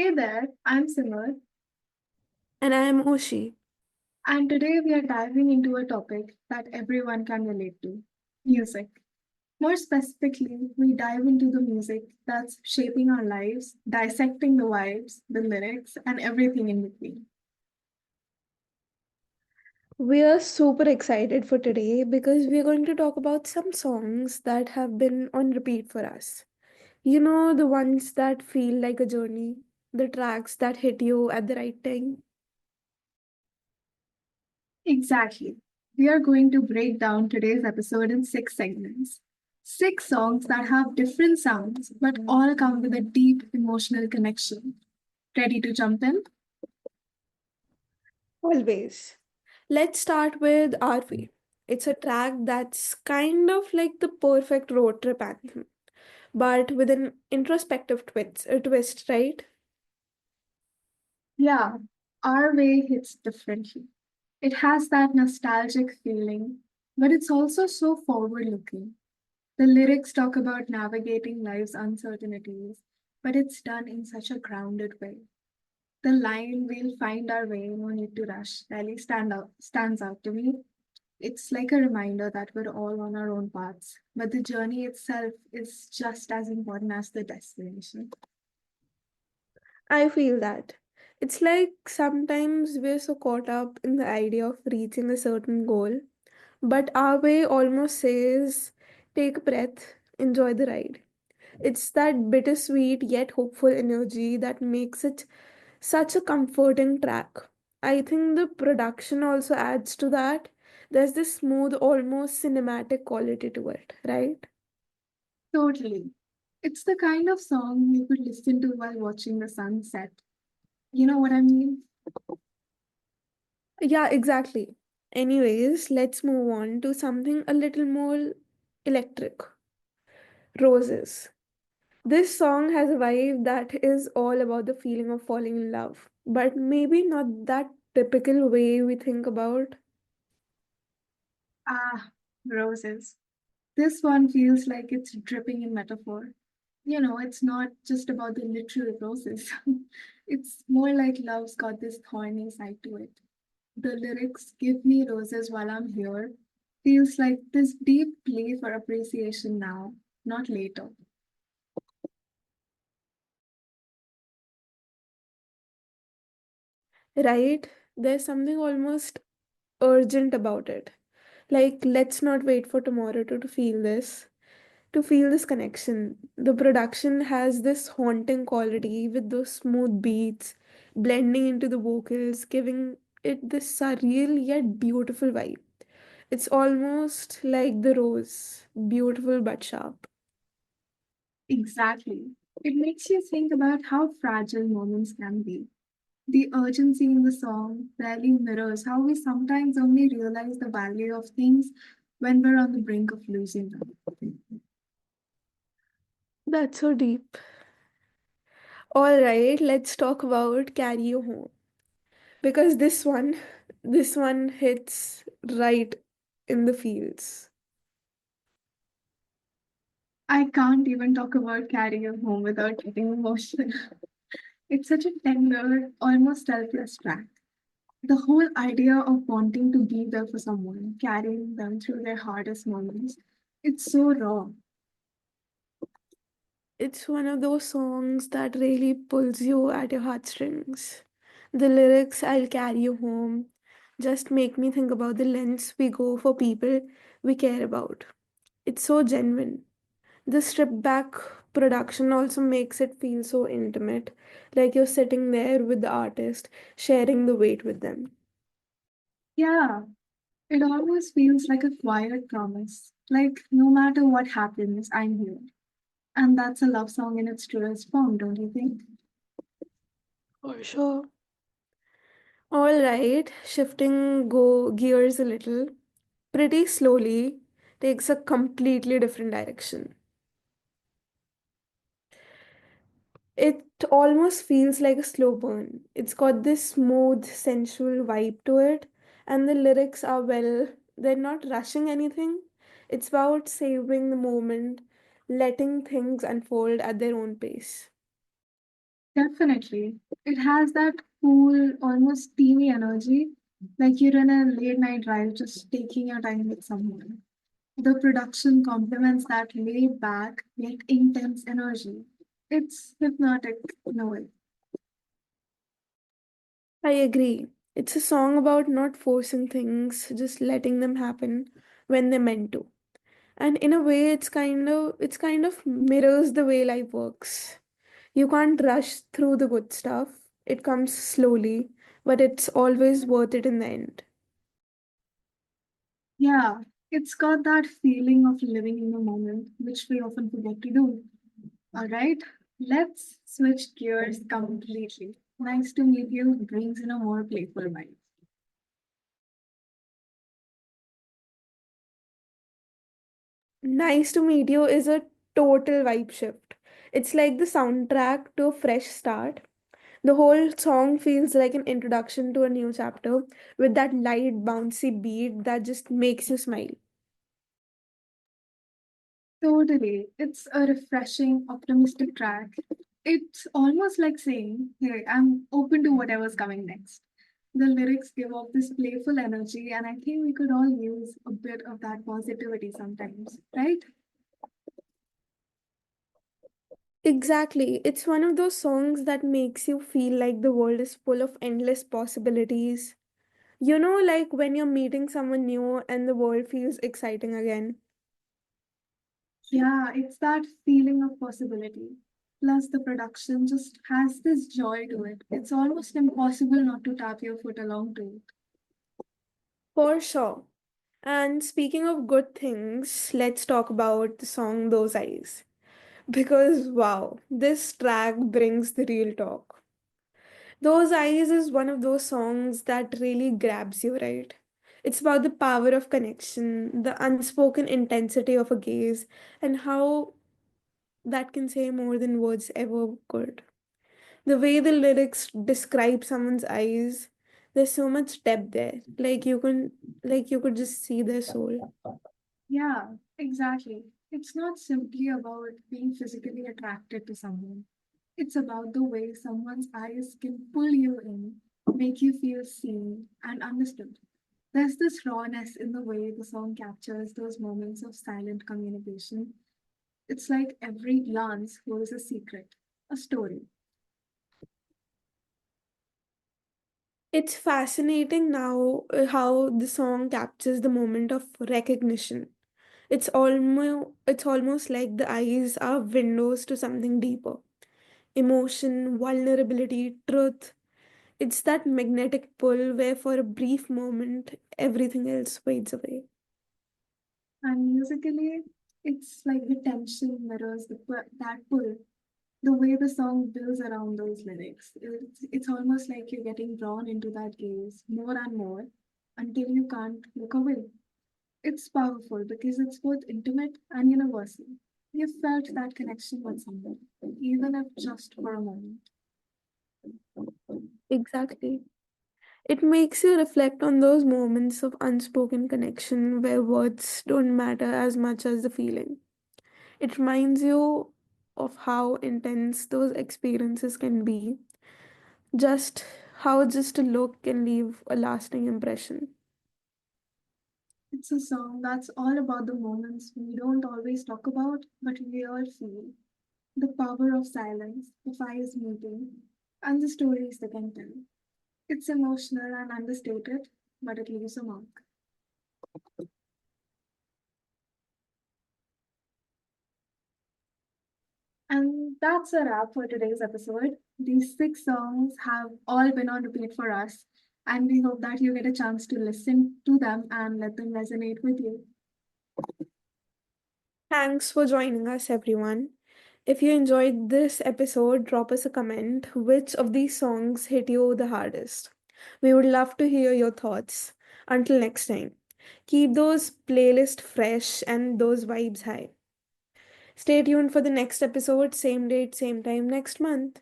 Hey there, I'm Simar, And I am Oshi. and today we are diving into a topic that everyone can relate to music. More specifically, we dive into the music that's shaping our lives, dissecting the vibes, the lyrics, and everything in between. We are super excited for today because we are going to talk about some songs that have been on repeat for us. You know, the ones that feel like a journey, the tracks that hit you at the right time. Exactly. We are going to break down today's episode in six segments. Six songs that have different sounds but all come with a deep emotional connection. Ready to jump in? Always. Let's start with RV. It's a track that's kind of like the perfect road trip anthem, but with an introspective twist, right? Yeah, Our Way hits differently. It has that nostalgic feeling, but it's also so forward looking. The lyrics talk about navigating life's uncertainties, but it's done in such a grounded way. The line, we'll find our way, no need to rush, really stands out to me. It's like a reminder that we're all on our own paths, but the journey itself is just as important as the destination. I feel that. It's like sometimes we're so caught up in the idea of reaching a certain goal, but our way almost says, take a breath, enjoy the ride. It's that bittersweet yet hopeful energy that makes it such a comforting track. I think the production also adds to that. There's this smooth, almost cinematic quality to it, right? Totally. It's the kind of song you could listen to while watching the sunset. You know what I mean? Yeah, exactly. Anyways, let's move on to something a little more electric. Roses. This song has a vibe that is all about the feeling of falling in love, but maybe not that typical way we think about. Ah, roses. This one feels like it's dripping in metaphor. It's not just about the literal roses. It's more like love's got this thorny side to it. The lyrics, give me roses while I'm here, feels like this deep plea for appreciation now, not later. Right? There's something almost urgent about it. Like, let's not wait for tomorrow to feel this connection. The production has this haunting quality with those smooth beats blending into the vocals, giving it this surreal yet beautiful vibe. It's almost like the rose, beautiful but sharp. Exactly. It makes you think about how fragile moments can be. The urgency in the song rarely mirrors how we sometimes only realize the value of things when we're on the brink of losing them. That's so deep. All right, let's talk about Carry You Home because this one hits right in the feels. I can't even talk about carrying you home without getting emotional. It's such a tender, almost selfless track. The whole idea of wanting to be there for someone, carrying them through their hardest moments, it's so raw. It's one of those songs that really pulls you at your heartstrings. The lyrics, I'll carry you home, just make me think about the lengths we go for people we care about. It's so genuine. The stripped back production also makes it feel so intimate, like you're sitting there with the artist, sharing the weight with them. Yeah, it almost feels like a quiet promise. Like, no matter what happens, I'm here. And that's a love song in its truest form, don't you think? For sure. All right, shifting go gears a little, pretty slowly takes a completely different direction. It almost feels like a slow burn. It's got this smooth, sensual vibe to it, and the lyrics are well, they're not rushing anything. It's about savoring the moment, letting things unfold at their own pace. Definitely. It has that cool, almost steamy energy, like you're in a late night drive just taking your time with someone. The production complements that laid back yet intense energy. It's hypnotic in a way. I agree. It's a song about not forcing things, just letting them happen when they're meant to. And in a way it's kind of mirrors the way life works. You can't rush through the good stuff. It comes slowly, but it's always worth it in the end. Yeah, it's got that feeling of living in the moment, which we often forget to do. All right, let's switch gears completely. Nice to meet you brings in a more playful vibe. Nice to meet you is a total vibe shift. It's like the soundtrack to a fresh start. The whole song feels like an introduction to a new chapter with that light, bouncy beat that just makes you smile. Totally. It's a refreshing, optimistic track. It's almost like saying, hey, I'm open to whatever's coming next. The lyrics give off this playful energy, and I think we could all use a bit of that positivity sometimes, right? Exactly. It's one of those songs that makes you feel like the world is full of endless possibilities. You know, like when you're meeting someone new and the world feels exciting again. Yeah, it's that feeling of possibility. Plus, the production just has this joy to it. It's almost impossible not to tap your foot along to it. For sure. And speaking of good things, let's talk about the song Those Eyes. Because wow, this track brings the real talk. Those Eyes is one of those songs that really grabs you, right? It's about the power of connection, the unspoken intensity of a gaze, and how that can say more than words ever could. The way the lyrics describe someone's eyes, there's so much depth there. Like you could just see their soul. Yeah, exactly. It's not simply about being physically attracted to someone. It's about the way someone's eyes can pull you in, make you feel seen and understood. There's this rawness in the way the song captures those moments of silent communication. It's like every glance holds a secret, a story. It's fascinating now how the song captures the moment of recognition. It's almost like the eyes are windows to something deeper. Emotion, vulnerability, truth. It's that magnetic pull where for a brief moment everything else fades away. And musically, it's like the tension mirrors that pull. The way the song builds around those lyrics. It's almost like you're getting drawn into that gaze more and more until you can't look away. It's powerful because it's both intimate and universal. You felt that connection with someone, even if just for a moment. Exactly. It makes you reflect on those moments of unspoken connection where words don't matter as much as the feeling. It reminds you of how intense those experiences can be, just how just a look can leave a lasting impression. It's a song that's all about the moments we don't always talk about, but we all feel. The power of silence, the fire's meeting, and the stories they can tell. It's emotional and understated, but it leaves a mark. And that's a wrap for today's episode. These six songs have all been on repeat for us, and we hope that you get a chance to listen to them and let them resonate with you. Thanks for joining us, everyone. If you enjoyed this episode, drop us a comment. Which of these songs hit you the hardest? We would love to hear your thoughts. Until next time, keep those playlists fresh and those vibes high. Stay tuned for the next episode, same date, same time next month.